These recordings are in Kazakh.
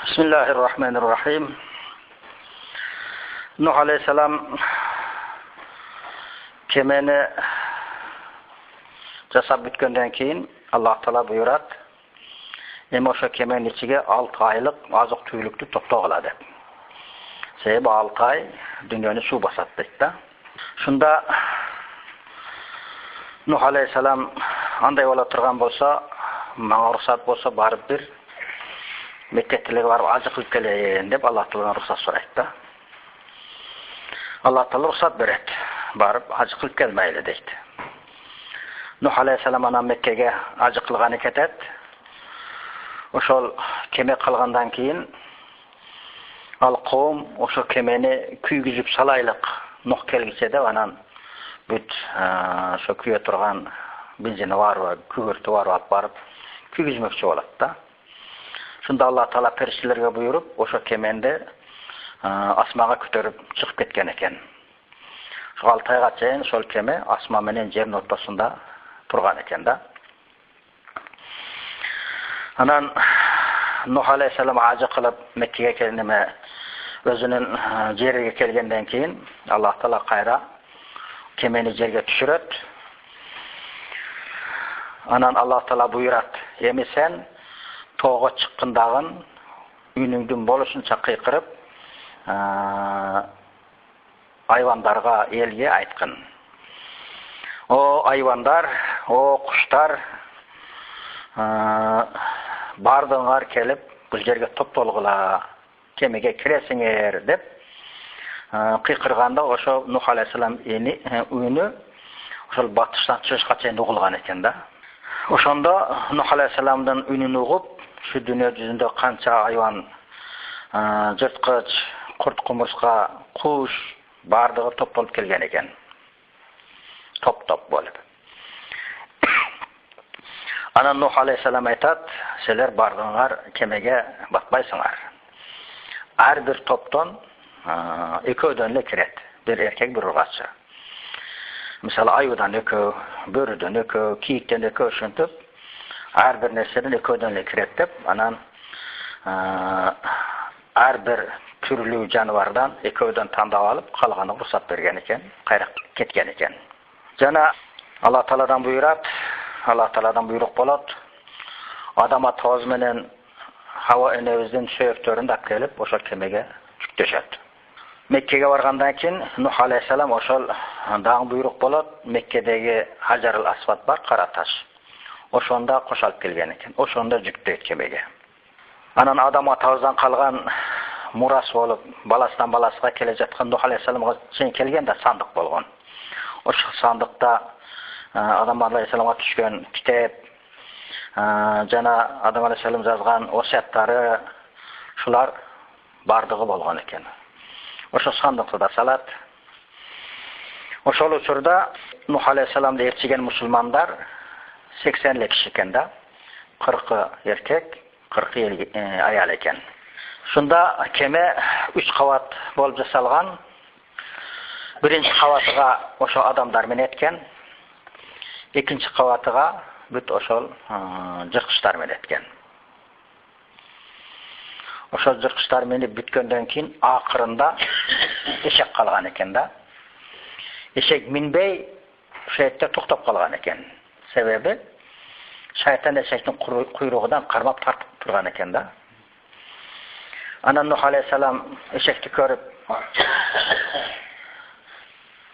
Bismillahirrahmanirrahim. Nuh aleyhisselam kemeni жасап бүткөндөн кийин Аллах Таала буйрат, эми ошо кеменин ичиге 6 айлык азык-түгүлүктү топтогула деп. Себеби 6 ай дүйнөнү суу басат дейт да. Шунда Nuh aleyhisselam андай боло турган болсо, мага уруксат болсо барып бир мектептелерге барып азык кылып келейин деп Аллах Тааладан уруксат сурайт да. Аллах Таала уруксат берет. Барып азык кылып келмейли дейт. Nuh aleyhisselam анан Меккеге азык кылганы кетет. Ошол кеме калгандан кийин ал коом ошо кемени күйгүзүп салайлык Nuh келгиче деп анан бүт ошо күйө турган бензини бар, күгөртү бар алып барып күйгүзмөкчү болот да. Шунда Аллах Таала периштелерге буйруп, ошо кеменди асманга көтөрүп чыгып кеткен экен. Ошо 6 айга чейин ошол кеме асман менен жердин ортосунда турган экен да. Анан Nuh aleyhisselam азык кылып Меккеге келгенде өзүнүн жериге келгенден кийин Аллах Таала кайра кемени жерге түшүрөт. Анан Аллах Таала буйрат, эми сен тоого чыккандагын үнүңдүн болушунча кыйкырып, айвандарга, элге айткын. О айвандар, о куштар, бардыңар келип, бул жерге топтолгула, кемеге киресиңер деп кыйкырганда ошо Nuh aleyhisselam үнү ошол батыштан чыгышка чейин угулган экен да. Ошондо Nuh aleyhisselamдын үнүн угуп, şu dünya жүзүндө канча айван, жырткыч, курт кумурска, куш бардыгы топтолуп келген экен. Топ-топ болуп. Анан Nuh aleyhisselam айтат, силер бардыңар кемеге батпайсыңар. Ар бир топтон экөөдөн эле кирет. Бир эркек, бир ургачы. Мисалы аюудан экөө, бөрүдөн экөө, кийиктен экөө ошентип ар бир нерседен экөөдөн эле кирет деп, анан ар бир түрлүү жаныбардан экөөдөн тандап алып, калганы уруксат берген экен, кайра кеткен экен. Жана Аллах Тааладан буйрат, Аллах Тааладан буйрук болот. Адам атабыз менен Хава энебиздин сөөктөрүн алып келип, ошол кемеге жүктөшөт. Меккеге баргандан кийин Nuh aleyhisselam ошол дагы буйрук болот. Меккедеги Хажарыл Асвад бар, кара таш. Ошонда кошалып келген экен. Ошондо жүктөйт кемеге. Анан Адам атабыздан калган мурас болуп, баласынан баласына келе жаткан Nuh aleyhisselamга чейин келгенде сандык болгон. Ошол сандыкта Адам алейхисаламга түшкөн китеп, жана Адам алейхисалам жазган осияттары, шулар бардыгы болгон экен. Ошо сандыкты да салат. Ошол учурда Nuh aleyhissalamды ээрчиген мусулмандар 80 киши экен да. 40 эркек, 40 аял экен. Шунда кеме 3 кабат болуп жасалган. Биринчи кабатыга ошо адамдар менеткен. Экинчи кабатыга бүт ошол жырткычтар менеткен. Ошол жырткычтар менип бүткөндөн кийин акырында эшек калган экен да. Эшек минбей ошол жерде токтоп калган экен. Себеби шайтан эшектин куйругунан кармап тартып турган экен да. Анан Nuh aleyhisselam эшекти көрүп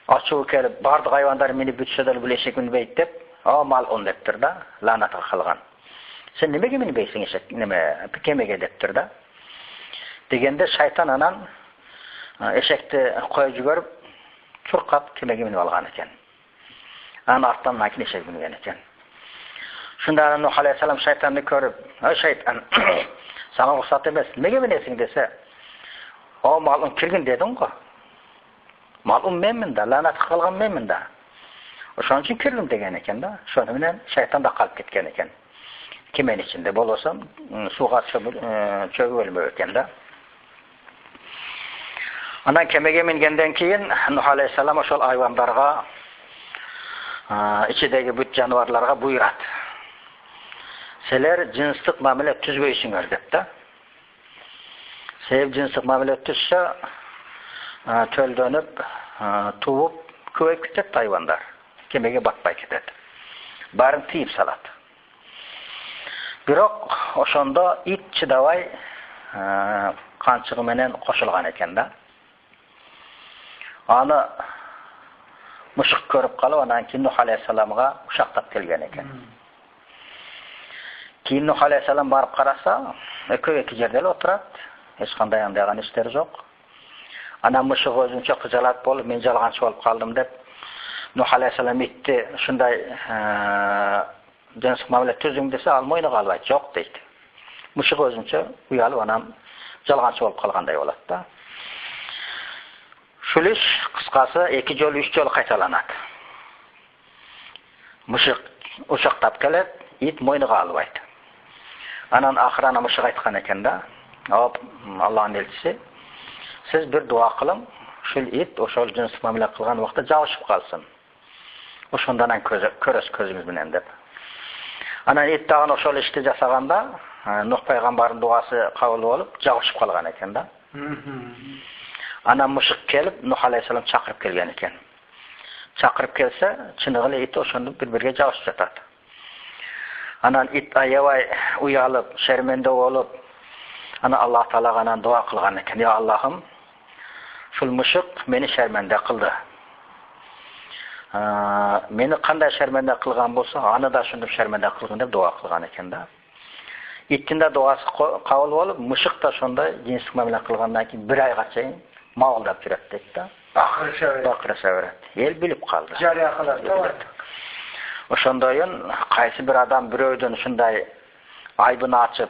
ачуу келип, бардык айвандар минип бүтсө да бул эшек минбейт деп, малун дептир да, лаанатка калган. Сен немеге минбейсиң эшек, неме кемеге дептир да. Дегенде шайтан анан эшекти коюп жүгөрүп, чуркап кемеге минип алган экен. Анан арттан накин эшек минген экен. Шунда Nuh aleyhisselam шайтанды көрүп, "Ой шайтан, сага уруксат эмес, неге минесиң?" десе, "О малым киргин дедиң го. Малым менмин да, лаанатка калган менмин да. Ошон үчүн кирдим" деген экен да. Ошону менен шайтан да калып кеткен экен. Кеменин ичинде болсо сууга чөгүп өлмөк экен да. Анан кемеге мингенден кийин Nuh aleyhisselam ошол айвандарга, ичидеги бүт жаныбарларга буйрат. Силер жынстык мамиле түзбөйсүңөр деп да. Себеп жыныстык мамиле өтүшсө, төлдөнүп, туып, көбөйүп кетет хайвандар. Кемеге батпай кетет. Барын тыйып салат. Бирок ошондо ит чыдабай канчыгы менен кошулган экен да. Аны мышык көрүп калып, анан кийин Нух алейхиссаламга ушактап келген экен. Кийин Нух алейхиссалам барып караса, экөө эки жерде эле отурат. Эч кандай андайган иштер жок. Анан мышык өзүнчө кыжалат болуп, мен жалганчы болуп калдым деп, Нух алейхиссалам итти ушундай жыныстык мамиле түзүң десе, ал мойнуга албайт, жок дейт. Мышык өзүнчө уялып, анан жалганчы болуп калгандай болот да. Ушул иш кыскасы 2 жолу 3 жолу кайталанат. Мышык ушактап келет, ит мойнуга албайт. Анан акырына мышык айткан экен да, Аллахтын элчиси, сиз бир дуа кылың, ушул ит ошол жыныстык мамиле кылган убакта жабышып калсын. Ошондон көрөс көзүңүз менен деп. Анан ит дагы ошол ишти жасаганда, Нух пайгамбардын дуасы кабыл болуп, жабышып калган экен да. Анан мышык келип, Нух алейхиссалам чакырып келген экен. Чакырып келсе, чыныгы эле ит ошондо бири-бирге жабышып жатат. Анан ит аябай уялып, шерменде болуп, анан Аллах Таалага анан дуа кылган экен. Я Аллахым, ушул мышык мени шерменде кылды. Мени кандай шерменде кылган болсо, аны да ошондой шерменде кылгын деп дуа кылган экен да. Иттин да дуасы кабыл болуп, мышык да ошондой жыныстык мамиле кылгандан кийин 1 айга чейин мауылдап жүрөт дейт да. Бакырыша берет. Эл билип калды. Жарыя кылат да. Ошондойун кайсы бир адам бирөөдөн ушундай айбын ачып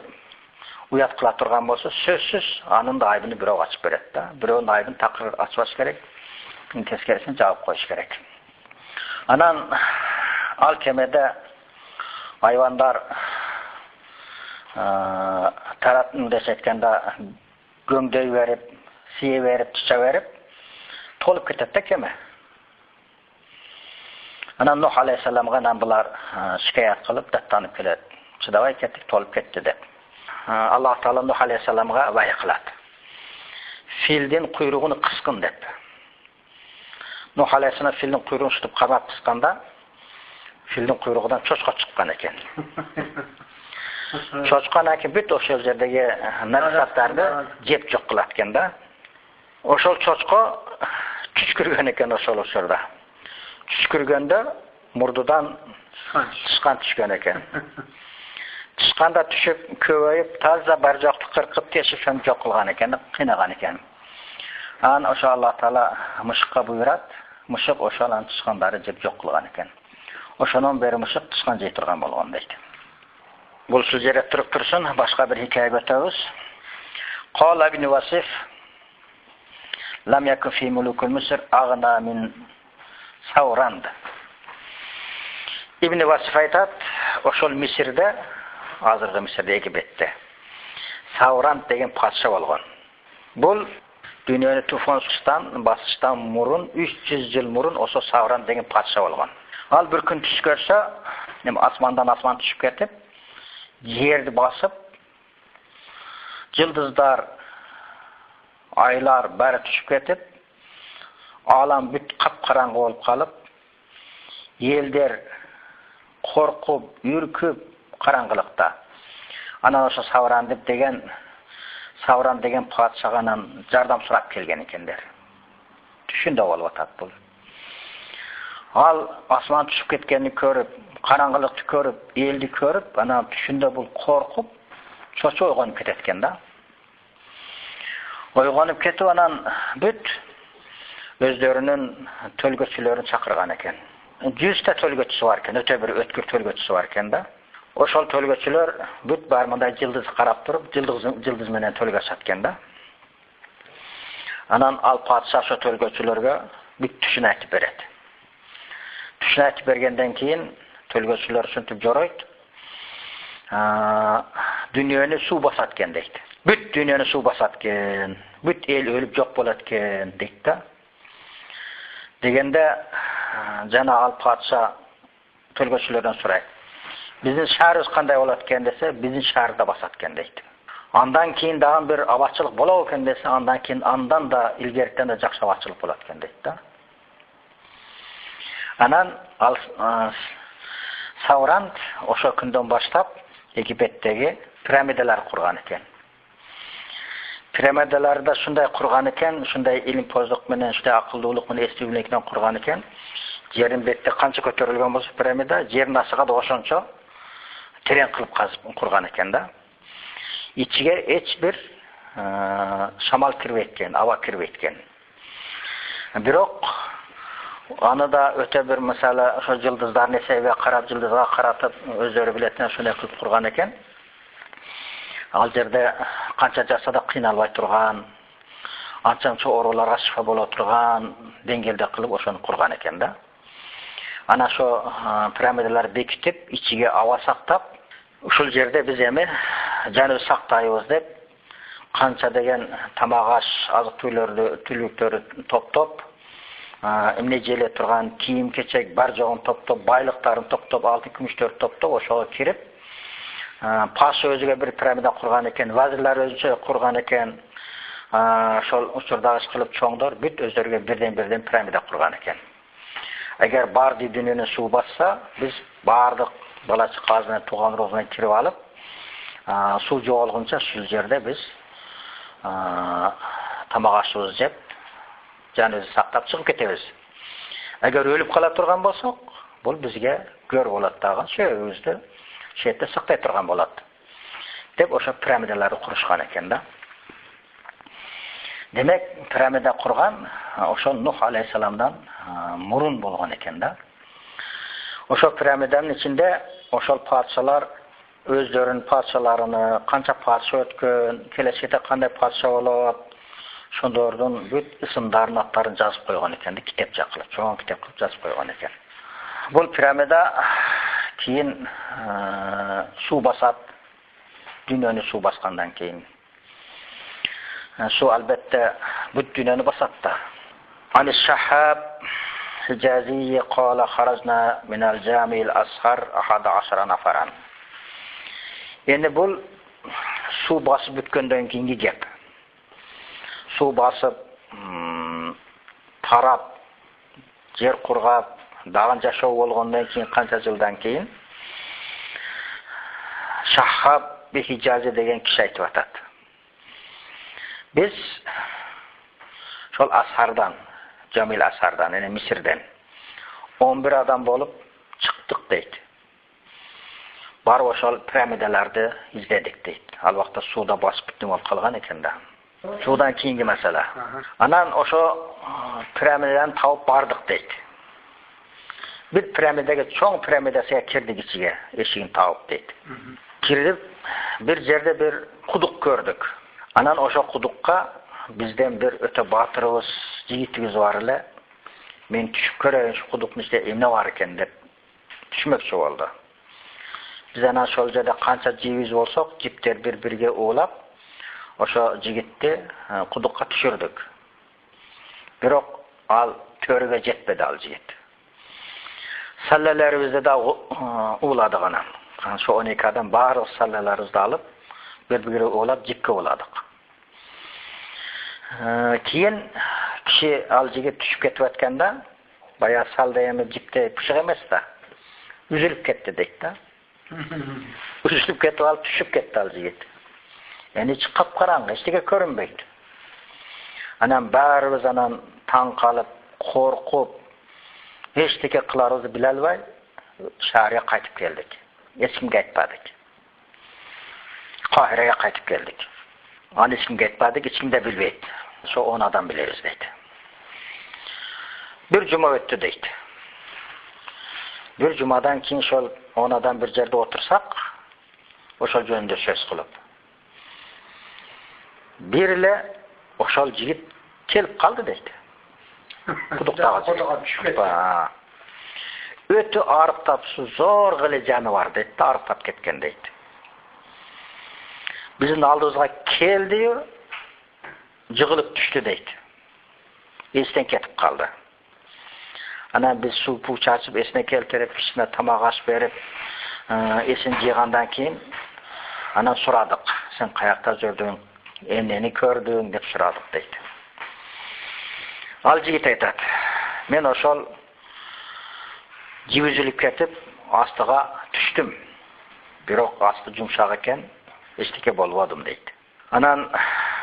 уят кыла турган болсо, сөзсүз анын да айбыны бирөө ачып берет да. Бирөөнүн айбын такыр ачпаш керек. Тескерисин жаап коюш керек. Анан ал кемеде айвандар таратын десе айтканда көңдөй берип, сие берип, чыча берип толуп кетет да кеме. Анан Нух алейхиссаламга анан булар шикаят кылып, даттанып келет. Чыдабай кеттик, толуп кетти деп. Аллах Таала Нух алейхиссаламга вай кылат. Филдин куйругун кыскын деп. Нух алейхиссалам филдин куйругун тутуп камап кысканда, филдин куйругунан чочко чыккан экен. Чочкан экен бүт ошол жердеги насаттарды жеп жок кылат экен да. Ошол чочко түшкүргөн экен ошол учурда. Түшкүргөндө мурдудан тышкан түшкөн экен. Тышканда түшүп, көбөйүп, таза бар жокту кыркып, тешип жок кылган экен, кыйнаган экен. Анан ошо Аллах Таала мышыкка буйрат, мышык ошол анын тышкандары жеп жок кылган экен. Ошонон бери мышык тышкан жей турган болгон дейт. Бул ушул жерде туруп турсун, башка бир хикаяга өтөбүз. Кала ибн Васиф лам якун фи мулукул Миср агна мин Сауранд. Ибн Васиф айтат, ошол Мисирде, азыркы Мисирде Египетте, Сауранд деген патша болгон. Бул дүйнөнү туфончуштан, басыштан мурун 300 жыл мурун ошо Сауранд деген патша болгон. Ал бир күн түш көрсө, асмандан асман түшүп кетип, жерди басып, жылдыздар, айлар баары түшүп кетип, алам бүт капкараңгы болуп калып, элдер коркуп, үркүп караңгылыкта. Анан ошо Сауран деген патшаганан жардам сурап келген экендер. Түшүндө болуп атат бул. Ал асман түшүп кеткенин көрүп, караңгылыкты көрүп, элди көрүп, анан түшүндө бул коркуп, чочо ойгонуп кетет экен да. Ойгонуп кетип, анан бүт өздөрүнүн төлгөчүлөрүн чакырган экен. 100 та төлгөчүсү бар экен, өтө бир өткүр төлгөчүсү бар экен да. Ошол төлгөчүлөр бүт бар мындай жылдыз карап туруп, жылдыз менен төлгөчөт экен да. Анан ал патша ошо төлгөчүлөргө бүт түшүн айтып берет. Түшүн айтып бергенден кийин төлгөчүлөр ушинтип жоройт. Дүйнөнү суу басат экен дейт. Бүт дүйнөнү суу басат экен, бүт эл өлүп жок болот экен дейт да. Дегенде жана ал патша төлгөчүлөрдөн сурайт. Биздин шаарыбыз кандай болот экен десе, биздин шаарда басат экен дейт. Андан кейін дагы бир абатчылык болот экен десе, андан кейін андан да илгериден да жакшы абатчылык болот экен дейт да. Анан ал Саурант ошо күндөн баштап Египеттеги пирамидалар курган экен. Пирамидаларды шундай курган экен, шундай илимпоздук менен, шундай акылдуулук менен, эстүүлүк менен курган экен. Жерин бетте канча көтөрүлгөн болсо пирамида, жерин астыга да ошончо терең кылып казып курган экен да. İçige eç bir şamal kirvetken, ava kirvetken. Birok anı da öte bir mesela şu yıldızlar nese ve karab yıldızga karatıp özleri biletinden şuna kılıp kurgan eken. Al jerde kança jasa da kıynalbay turgan, ançança orularga şifa bola turgan dengelde kılıp oşonu kurgan eken da. Ana şu piramidalar bekitip, içige ava saktap, ушул жерде биз эми жаны сактайбыз деп канча деген тамак аш, азык түлүктөрү топтоп, эмне желе турган кийим кечек бар жогун топтоп, байлыктарын топтоп, алтын күмүштөрдү топтоп ошого кирип, паша өзүгө бир пирамида курган экен, вазирлер өзүнчө курган экен. Ошол учурдагы кылып чоңдор бүт өздөрүгө бирден пирамида курган экен. Эгер бар дүйнөнү суу басса, биз бардык балачы казына туган розуна кирип алып, суу жоголгунча ушул жерде биз тамак ашыбызды жеп, жаныбызды сактап чыгып кетебиз. Эгер өлүп кала турган болсок, бул бизге көр болот дагы, сөөгүбүздү шетте сактай турган болот. Деп ошо пирамидаларды курушкан экен да. Демек, пирамида курган ошо Нух алейхиссаламдан мурун болгон экен да. Ошо пирамиданын ичинде ошол патшалар өздөрүнүн патшаларыны, канча патша өткөн, келечекте кандай патша болот, ошондордун бүт ысымдарын, аттарын жазып койгон экен, китепче кылып, чоң китеп кылып жазып койгон экен. Бул пирамида кийин суу басат, дүйнөнү суу баскандан кийин. Суу албетте бүт дүйнөнү басат да. Ани Шахаб Hijazi qala kharajna min al-jami' al-asghar 11 nafaran. Endi bul suv basıp bütköndөн kийинки gep. Suv basıp tarap jer kurgap dagы жашоо болгондон кийин канча жылдан кийин Шахаб Hijazi деген киши айтып атат. Biz şol Ashardan, Jamil Ashardan, yani Misir'den 11 adam bolup çıktık deydi. Bar oşol piramidalardı izledik deydi. Al vaqtda suda basıp bittim olup kalgan eken da. Sudan keyingi mesele. Anan oşo piramidadan tavıp bardık deydi. Bir piramidage çoğ piramidasiga kirdik içige, eşigini tavıp deydi. Kirip bir yerde bir kuduk gördük. Anan oşo kudukka bizden bir öte batırыбыз, жигитибиz бар эле. Men түшүп көрөйүн, şu кудуктун ичинде эмне бар экен деп түшмөкчү болду. Биз анан ошол жерде канча жибиз болсок, жиптер бир-бирге уулап, ошо жигитти кудукка түшүрдүк. Бирок ал төрөгө жетпеди ал жигит. Саллаларыбызды да ууладык анан. Ошо 12 адам баардык саллаларыбызды алып, бир-бирге уулап жипке ууладык. Keyin kishi al jigit tushib ketib atganda, baya salda endi jipte pishiq emas da. Uzilib ketdi deydi. Uzilib ketib olib tushib ketdi al jigit. Endi ichi qap-qarаңgı, hech narsa ko'rinmaydi. Anan barimiz anan taң qalib, qo'rqib, hech narsa qilarimizni bilolmay shaharga qaytib keldik. Hech kimga aytmadik. Qohiraga qaytib keldik. Ani hech kimga aytmadik, hech kim de bilmaydi. Şu 10 adam biliriz deydi. Bir cuma öttü deydi. Bir cumadan keyin şol 10 adam bir yerde otursak, oşol jönündө söz kılıp. Birle oşol jigit kelip kaldı deydi. Kuduktaga jigit. Ötü arıktap su zor gılı canı var deydi. Arıktap ketken deydi. Bizim aldığımızga keldi, jığılıp düştü deydi. Esden ketip kaldı. Ana biz su pul çarçıp esine keltirip, kişine tamak aş verip, esin jığandan keyin ana suradık. Sen kayakta жүрдүң, эмнени көрдүң деп сурадык дейт. Ал жигит айтат: "Мен ошол жибүзүлүп кетип, астыга түштүм. Бирок асты жумшак экен, эчтеке болбодум" дейт. Анан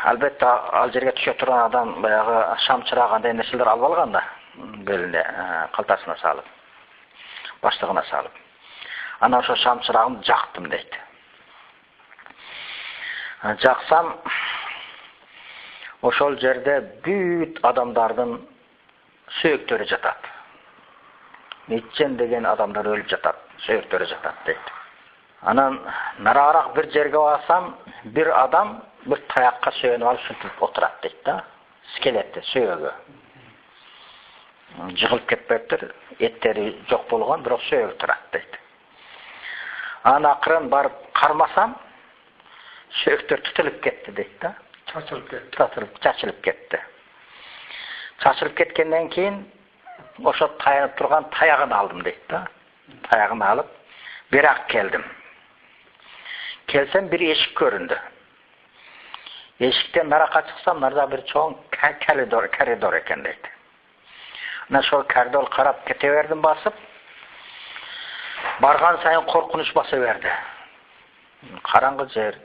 албетте ал жерге түшө турган адам баягы шам чырагандай нерселер алып алган да, белине калтасына салып, баштыгына салып. Анан ошо шам чырагын жактым дейт. Жаксам, ошол жерде бүт адамдардын сөөктөрү жатат. Нечен деген адамдар өлүп жатат, сөөктөрү жатат дейт. Анан нараарак бир жерге барсам, бир адам bir tayakka söğünü alıp sürtüp oturat deydi da. Skelette, söğügü. Jığılıp ketpeptir. Etteri yok bolgan, biroq söğügü turat deydi. Ana akırın barıp karmasam, söğüktör tutulup ketdi deydi da. Çaçılıp ketdi. Çaçılıp ketkenden keyin oşo tayanıp turgan tayagını aldım deydi da. Tayagını alıp birak keldim. Kelsem bir eşik göründü. Eşikten naraka çıksam, narada bir çoğun koridor eken deydi. Ana şol koridor karap keteverdim basıp, bargan sayın korkunuş basıverdi. Karangı jer,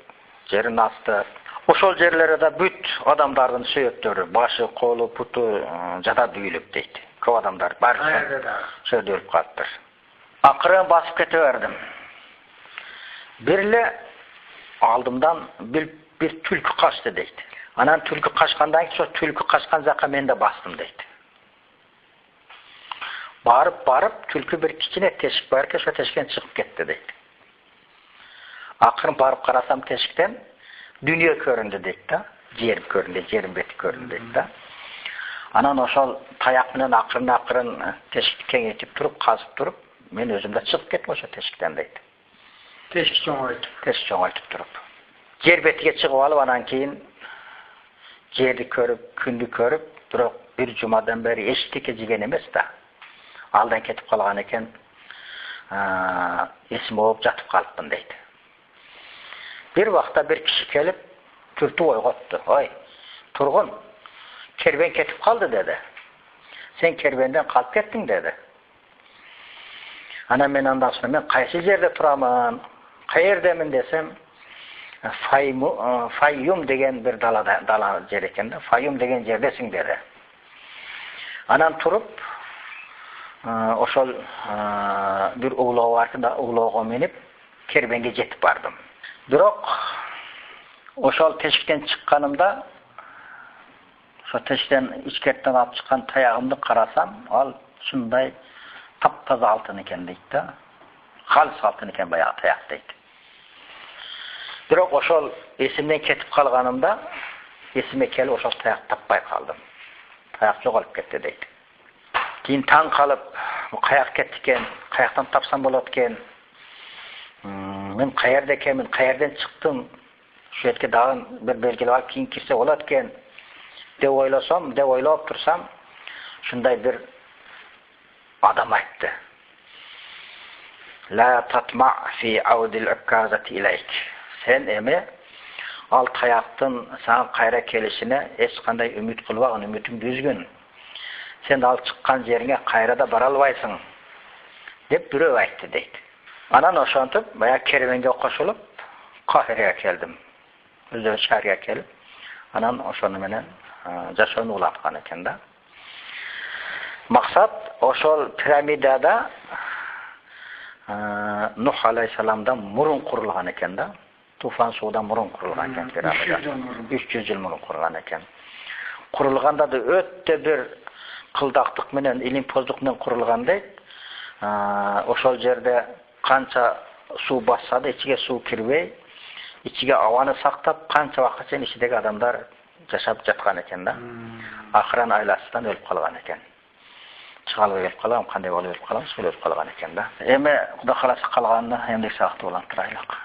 jerin astı. Oşol jerlere de büt adamdardın söğüktörü, başı, kolu, putu jada düyülüp deydi. Köp adamlar bari söğüdü ölüp kalıptır. Akırın basıp keteverdim. Birle aldımdan bir tülkü kaçtı deydi. Anan tülkü kaçkandan ki, o tülkü kaçkan zaka men de bastım deydi. Barıp tülkü bir kichine teşik barken, şu teşikten çıkıp gitti deydi. Akırın barıp karasam teşikten, dünya göründü deydi da. Jerim göründü, jerim beti göründü deydi da. Anan oşol tayak bilen akırın teşikti kengeytip durup, kazıp durup, men özümde çıkıp kettim oşo teşikten deydi. Teşik çoğaytıp durup. Jer betiga çıkıp alıp anan keyin jerdi körüp, kündü körüp, biroq bir jumadan beri eşitike jigen emes da. Aldan ketip kalgan eken, esim olup jatıp kalıpmın deydi. Bir vaqta bir kişi kelip türtüp oygottu. Oy, turgun, kerben ketip kaldı dedi. Sen kerbenden kalıp kettin dedi. Ana men andan sonra men qaysı jerde turamın, qayerdemin desem, Fayyum degen bir dala jer eken de, Fayyum degen jerdesin dedi. Anan turup, oşol bir uğlağı vardı da uğlağı menip kerbenge jetip bardım. Biroq oşol teşikten çıkkanımda, şu teşikten içkertten alıp çıkan tayağımды karasam, al şunday taptaza altın eken deydi da. Halis altın eken bayağı tayak deydi. Biroq oşol esimden ketip kalganımda, esime kelip oşol tayak tapbay kaldım. Tayak jogalıp ketdi deydi. Keyin taң kalıp, bu kayak kettiken, kayaktan tapsam bolatken, men qayerda ekenmin, qayerden çıktım, şu yerge dağın bir belgili alıp keyin kirse bolatken, dep oylasam, dep oylap tursam, şunday bir adam aytdı. La tatma fi audil ukkazati ilayk. Sen emi al tayaktın sana kayra kelişine eç kanday ümit kılbagın, ümitim düzgün. Sen al çıkkan yerine kayra da baralbaysın. Dep biröv aytdı deydi. Anan oşantıp, baya kervenge koşulup, Kahire'ye keldim. Özde şehirge kelip, anan oşonu menen jaşonu ulatkan eken da. Maksat, oşol piramidada Nuh aleyhisselamdan murun kurulgan eken da. Tufan suudan murun kurulgan eken piramida. 300 yıl murun kurulgan eken. Kurulganda da ötte bir kıldaktık menen, ilimpozluk menen kurulganda oşol jerde kança su bassa da içige su kirbey, içige avanı saktap, kança vakitçe içideki adamlar yaşap jatkan eken da. Akıran aylasından ölüp kalgan eken. Çıgalıp ölüp kalam, kanday olup ölüp kalam, söylüp kalgan eken da. Eme Kuda kalası kalganını emdek sağıktı olan tıraylık.